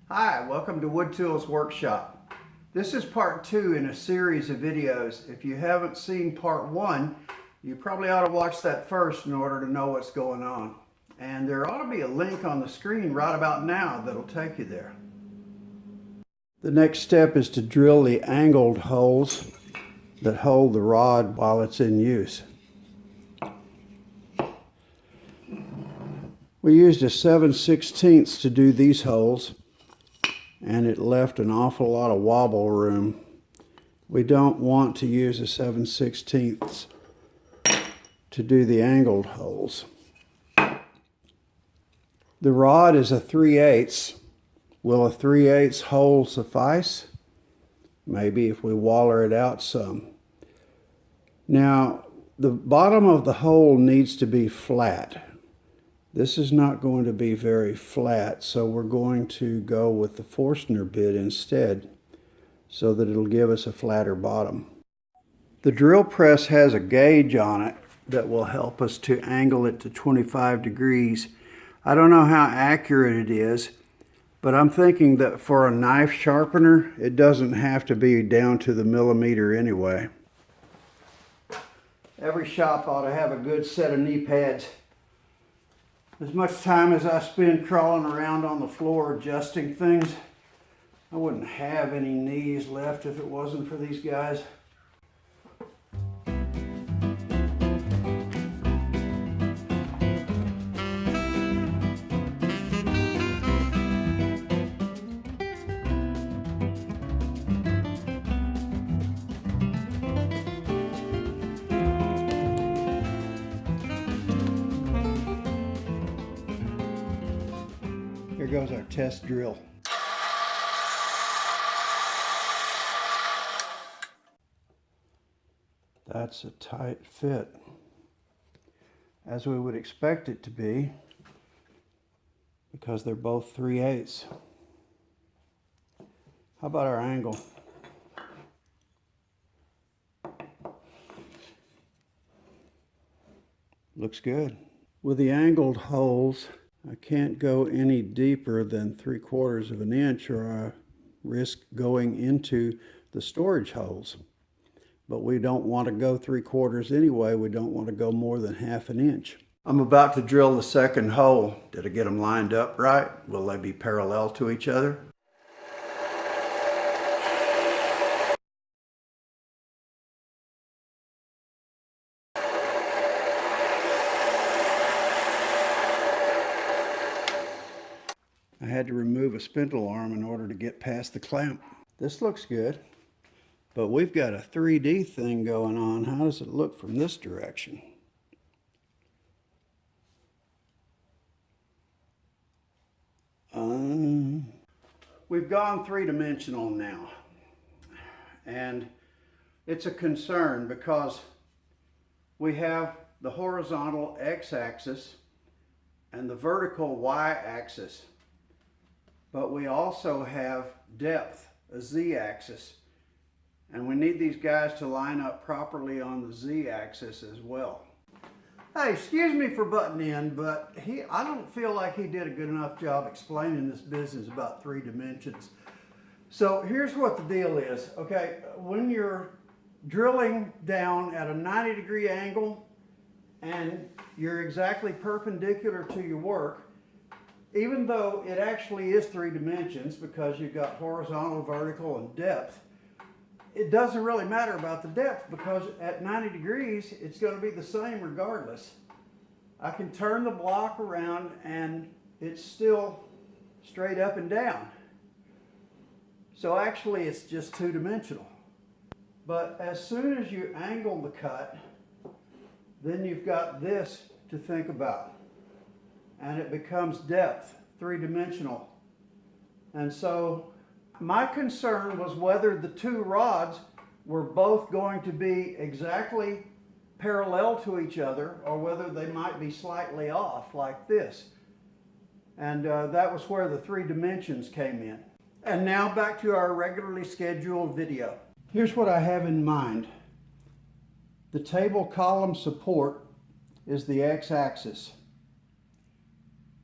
Hi, welcome to Wood Tools Workshop. This is part 2 in a series of videos. If you haven't seen part 1, you probably ought to watch that first in order to know what's going on. And there ought to be a link on the screen right about now that'll take you there. The next step is to drill the angled holes that hold the rod while it's in use. We used a 7/16 to do these holes, and it left an awful lot of wobble room. We don't want to use a 7/16 to do the angled holes. The rod is a 3/8. Will a 3/8 hole suffice? Maybe if we waller it out some. Now, the bottom of the hole needs to be flat. This is not going to be very flat, so we're going to go with the Forstner bit instead, so that it'll give us a flatter bottom. The drill press has a gauge on it that will help us to angle it to 25 degrees. I don't know how accurate it is, but I'm thinking that for a knife sharpener, it doesn't have to be down to the millimeter anyway. Every shop ought to have a good set of knee pads. As much time as I spend crawling around on the floor adjusting things, I wouldn't have any knees left if it wasn't for these guys. Here goes our test drill. That's a tight fit, as we would expect it to be, because they're both 3/8. How about our angle? Looks good. With the angled holes, I can't go any deeper than 3/4 of an inch, or I risk going into the storage holes. But we don't want to go 3/4 anyway. We don't want to go more than 1/2 inch. I'm about to drill the second hole. Did I get them lined up right? Will they be parallel to each other? I had to remove a spindle arm in order to get past the clamp. This looks good, but we've got a 3D thing going on. How does it look from this direction? We've gone 3-dimensional now, and it's a concern because we have the horizontal x-axis and the vertical y-axis. But we also have depth, a z-axis, and we need these guys to line up properly on the z-axis as well. Hey, excuse me for butting in, but I don't feel like he did a good enough job explaining this business about 3 dimensions. So here's what the deal is, okay? When you're drilling down at a 90-degree angle and you're exactly perpendicular to your work, even though it actually is 3 dimensions because you've got horizontal, vertical, and depth, it doesn't really matter about the depth because at 90 degrees, it's going to be the same regardless. I can turn the block around and it's still straight up and down. So actually, it's just 2-dimensional. But as soon as you angle the cut, then you've got this to think about. And it becomes depth, 3-dimensional. And so my concern was whether the 2 rods were both going to be exactly parallel to each other or whether they might be slightly off like this. And that was where the 3 dimensions came in. And now back to our regularly scheduled video. Here's what I have in mind. The table column support is the x-axis.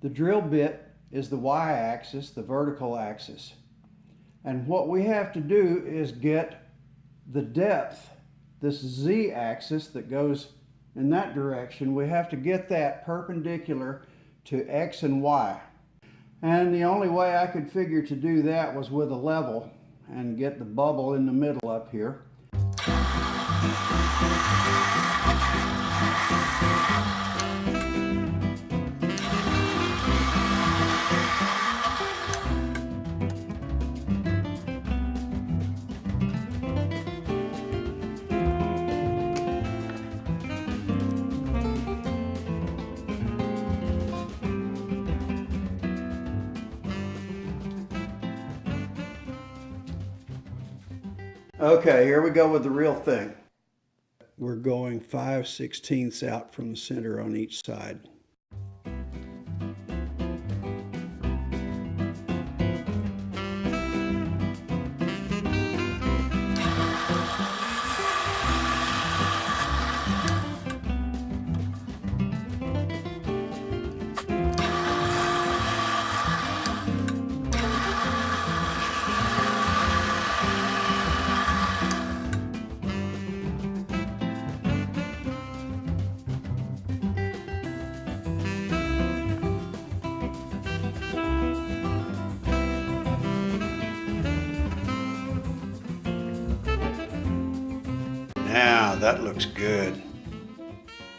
The drill bit is the y-axis, the vertical axis. And what we have to do is get the depth, this z-axis that goes in that direction, we have to get that perpendicular to x and y. And the only way I could figure to do that was with a level and get the bubble in the middle up here. Okay, here we go with the real thing. We're going 5/16 out from the center on each side. Now that looks good.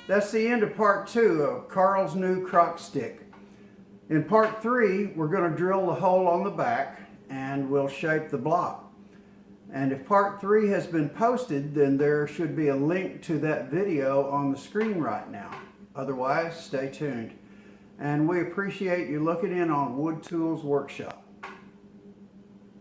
That's the end of part 2 of Carl's new crock stick. In part 3, we're going to drill the hole on the back and we'll shape the block. And if part 3 has been posted, then there should be a link to that video on the screen right now. Otherwise, stay tuned. And we appreciate you looking in on Wood Tools Workshop.